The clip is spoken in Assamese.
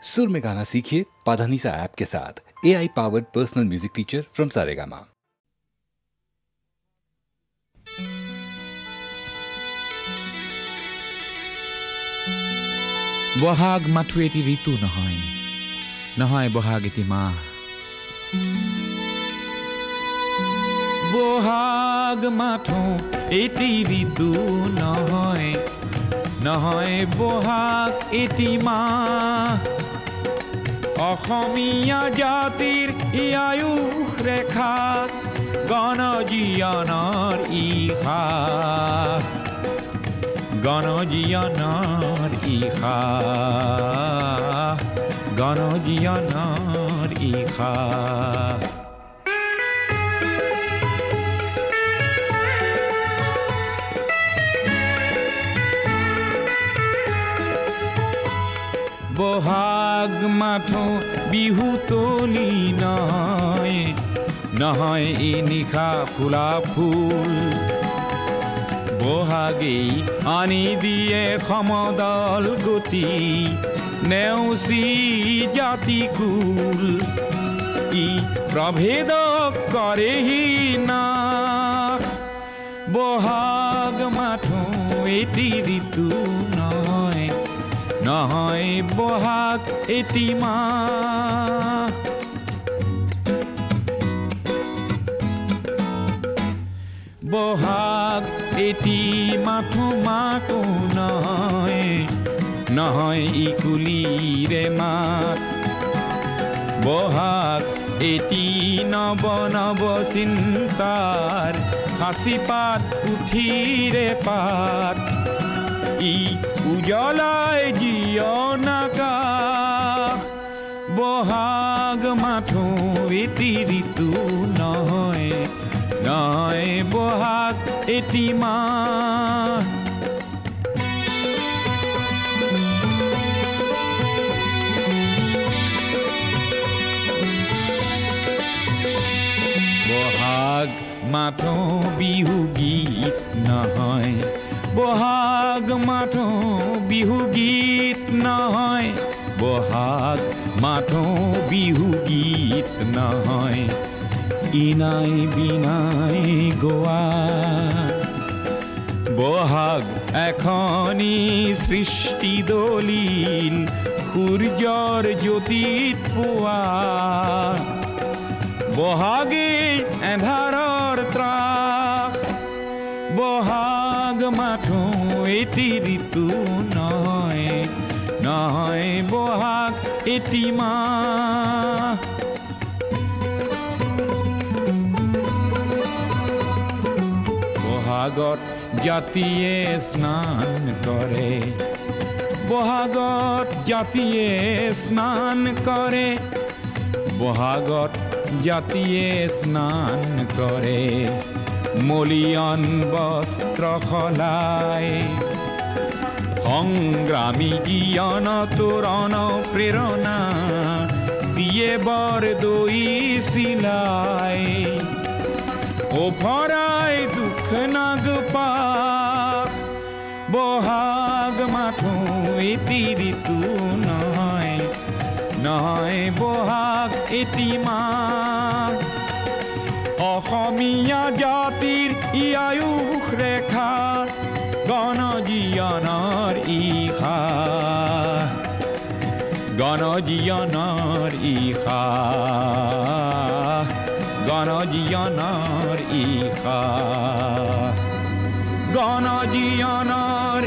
सुर में गाना सीखिए पाधानीसा ऐप के साथ। AI powered personal music teacher from Saregama. Bohag মাথো এটি ঋতু নহয়, নহয় বহাগ এটি মাহ। বহাগ মাথো এটি ঋতু নহয়, নহয় বহাগ এটি মাহ। অসমীয়া জাতিৰ আয়ুস ৰেখাত গণজীৱনৰ ইশা, গণজীৱনৰ ইশা, গণজীৱনৰ ইশা। বহাগ মাথো বিহু তলি নহয়, নহয় এই নিশা ফুলা ফুল। বহাগেই আনি দিয়ে সমদল গতি, নেওচি জাতিকুল। ই প্ৰভেদ কৰেহি নাশ, বহাগ মাথো এটি ঋতু নহয়, নহয় বহাগ এটি মাহ। বহাগ এটি মাথো মাতো নহয়, নহয় ইকুলিৰে মাত। বহাগ এটি নৱ নৱ চিন্তাৰ সাঁচিপাত পুথিৰে পাত। ই উজ্বলাই জীৱন আকাশ, বহাগ মাথো এটি ঋতু নহয়, নহয় বহাগ এটি মাহ। বহাগ মাথো বিহু গীত নহয়, বহাগ মাথো বিহু গীত নহয়, বহাগ মাথো বিহু গীত নহয়। ইনাই বিনাই গোৱা বহাগ এখনি সৃষ্টি দলিল, সূৰ্যৰ জ্যোতিত পোৱা। বহাগে এন্ধাৰৰ ত্ৰাস, বহাগ মাথো এটি ঋতু নহয়, নহয় বহাগ এটি মাহ। বহাগত জাতিয়ে স্নান কৰে, বহাগত জাতিয়ে স্নান কৰে, বহাগত জাতিয়ে স্নান কৰে। মলিয়ন বস্ত্ৰ সলাই সংগ্ৰামী জীয়ন তোৰণ প্ৰেৰণা দিয়ে বৰ দৈ চিলাই। ওফৰাই দুখ নাগপাক, বহাগ মাথো এটি ঋতু নহয়, নহয় বহাগ এটি মাহ। অসমীয়া জাতিৰ আয়ুস ৰেখা গণজীৱনৰ ইশা, গণজীৱনৰ ইশা, গণজীৱনৰ ইশা, গণজীৱনৰ